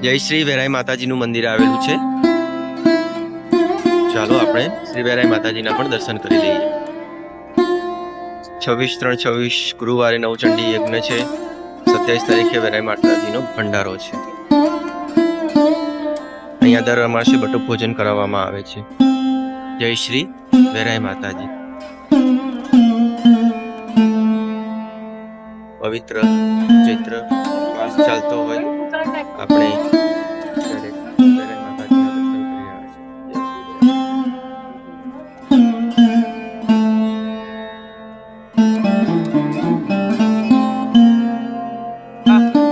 જય શ્રી વેરાઈ માતાજીનું મંદિર આવેલું છે. ચાલો આપણે શ્રી વેરાઈ માતાજીના પણ દર્શન કરી લઈએ. 26/3/26 ગુરુવારે નવચંડી યજ્ઞ છે. 27 તારીખે વેરાઈ માતાજીનો ભંડારો છે. અહીંયા દર અમાસે બટુક ભોજન કરાવવામાં આવે છે. જય શ્રી વેરાઈ માતાજી. પવિત્ર ચૈત્ર માસ ચાલતો હોય આપણે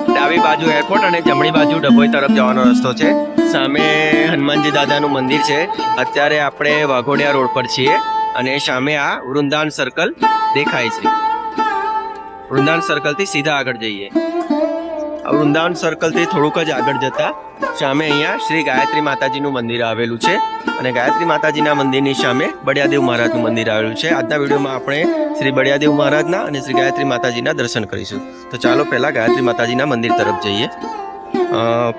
ડાબી બાજુ એરપોર્ટ અને જમણી બાજુ ડભોઈ તરફ જવાનો રસ્તો છે. સામે હનુમાનજી દાદાનું મંદિર છે. અત્યારે આપણે વાઘોડિયા રોડ પર છીએ અને સામે આ વૃંદાવન સર્કલ દેખાય છે. વૃંદાવન સર્કલ થી સીધા આગળ જઈએ. વૃંદાવન સર્કલ થી થોડુંક જ આગળ જતા સામે અહીંયા શ્રી ગાયત્રી માતાજીનું મંદિર આવેલું છે અને ગાયત્રી માતાજીના મંદિરની સામે બળિયાદેવ મહારાજનું મંદિર આવેલું છે. આજના વિડીયોમાં આપણે શ્રી બળિયાદેવ મહારાજના અને શ્રી ગાયત્રી માતાજીના દર્શન કરીશું. તો ચાલો પહેલા ગાયત્રી માતાજીના મંદિર તરફ જઈએ.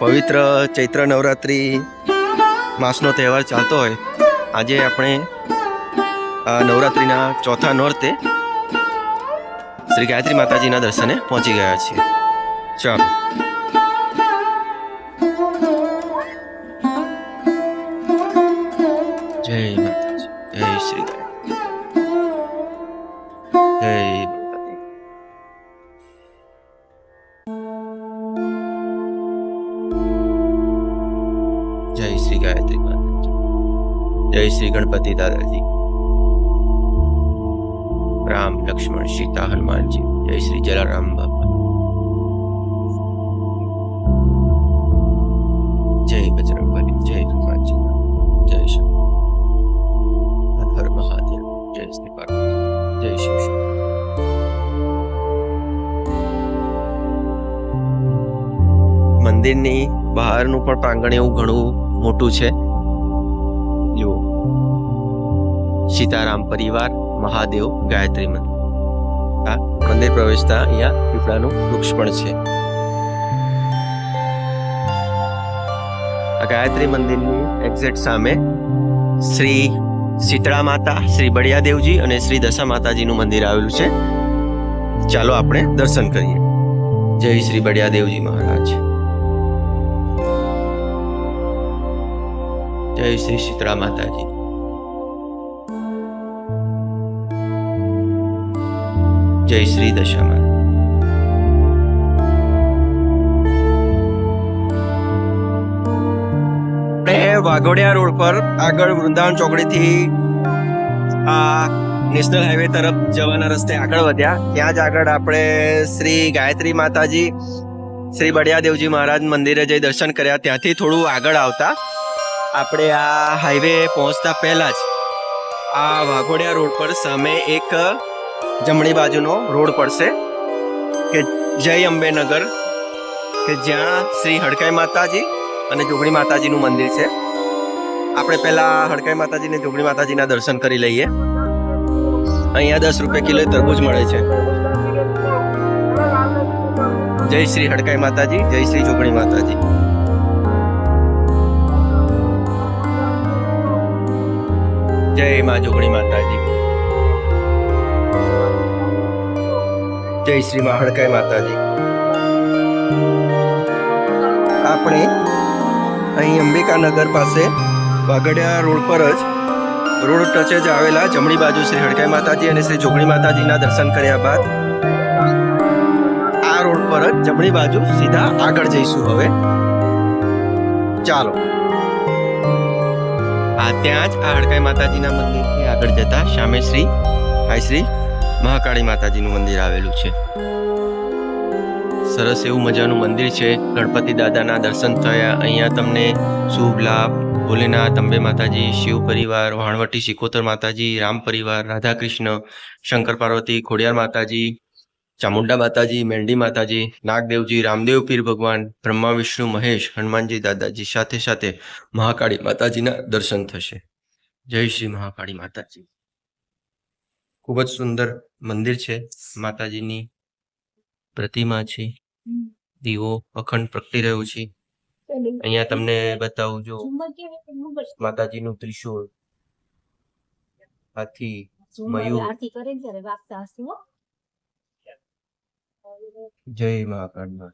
પવિત્ર ચૈત્ર નવરાત્રિ માસનો તહેવાર ચાલતો હોય આજે આપણે નવરાત્રિના ચોથા નોરતે શ્રી ગાયત્રી માતાજીના દર્શને પહોંચી ગયા છીએ. ચાલો જય માતાજી. જય શ્રી જય માતાજી. જય શ્રી ગાયત્રી માતાજી. જય શ્રી ગણપતિ દાદાજી. રામ લક્ષ્મણ સીતા હનુમાનજી. જય શ્રી જલારામ બાપા. જય બજરંગબલી. જય હનુમાનજી. જય શંકર. હર મહાદેવ. જય શ્રી પાર્વતી. જય શિવ. મંદિરની બહારનું પણ પ્રાંગણ એવું ઘણું મોટું છે. જુઓ સીતારામ પરિવાર, મહાદેવ, ગાયત્રી મંદિર. આ મંદિર પ્રવેશતા અહીંયા પીપળાનું વૃક્ષ પણ છે. આ ગાયત્રી મંદિરની એક્ઝેક્ટ સામે શ્રી શીતળા માતા, શ્રી બળિયાદેવજી અને શ્રી દશા માતાજીનું મંદિર આવેલું છે. ચાલો આપણે દર્શન કરીએ. જય શ્રી બળિયાદેવજી મહારાજ. જય શ્રી શીતળા માતાજી. જય શ્રી દશા માતા. વાઘોડિયા રોડ પર આગળ વૃંદાવન ચોકડીથી આ નેશનલ હાઈવે તરફ જવાના રસ્તે આગળ વધ્યા. ત્યાં જ આગળ આપણે શ્રી ગાયત્રી માતાજી, શ્રી બળિયાદેવજી મહારાજ મંદિરે જઈ દર્શન કર્યા. ત્યાંથી થોડું આગળ આવતા આપણે આ હાઈવે પહોંચતા પહેલા જ આ વાઘોડિયા રોડ પર સામે એક જમણી બાજુનો રોડ પડશે કે જય અંબેનગર, કે જ્યાં શ્રી હડકાઈ માતાજી અને જોગણી માતાજીનું મંદિર છે. આપણે પહેલા હડકાઈ માતાજી અને જોગણી માતાજીના દર્શન કરી લઈએ. અહીંયા 10 રૂપિયા કિલો તરબૂચ મળે છે. જય શ્રી હડકાઈ માતાજી. જય શ્રી જોગણી માતાજી. જય માં જોગણી માતાજી. જય શ્રી માં હડકાઈ માતાજી. આપણે અહીં અંબિકાનગર પાસે વાઘડિયા રોડ પર જ રોડ ટચે જ આવેલા જમણી બાજુ શ્રી હડકાઈ માતાજી અને શ્રી જોગણી માતાજીના દર્શન કર્યા બાદ આ રોડ પર જ જમણી બાજુ સીધા આગળ જઈશું. હવે ચાલો ત્યાં જ આ હડકાઈ માતાજીના મંદિરથી આગળ જતા સામે શ્રી મહાકાળી માતાજીનું મંદિર આવેલું છે. સરસ એવું મજાનું મંદિર છે. ગણપતિ દાદાના દર્શન થયા. અહીંયા તમને શુભ લાભ, ભોલેનાથ, અંબે માતાજી, શિવ પરિવાર, વાણવટી શિકોતર માતાજી, રામ પરિવાર, રાધા કૃષ્ણ, શંકર પાર્વતી, ખોડિયાર માતાજી, ચામુંડા માતાજી, મેંડી માતાજી, નાગદેવજી, રામદેવ પીર ભગવાન, બ્રહ્મા વિષ્ણુ મહેશ, હનુમાનજી દાદાજી સાથે સાથે મહાકાળી માતાજીના દર્શન થશે. જય શ્રી મહાકાળી માતાજી. ખૂબ જ સુંદર મંદિર છે. માતાજીની પ્રતિમા છે. દીવો અખંડ પ્રગટી રહ્યો છે. અહીંયા તમને બતાવું જો માતાજીનું ત્રિશૂળ, હાથી, મયુર. જય મહાકાળ.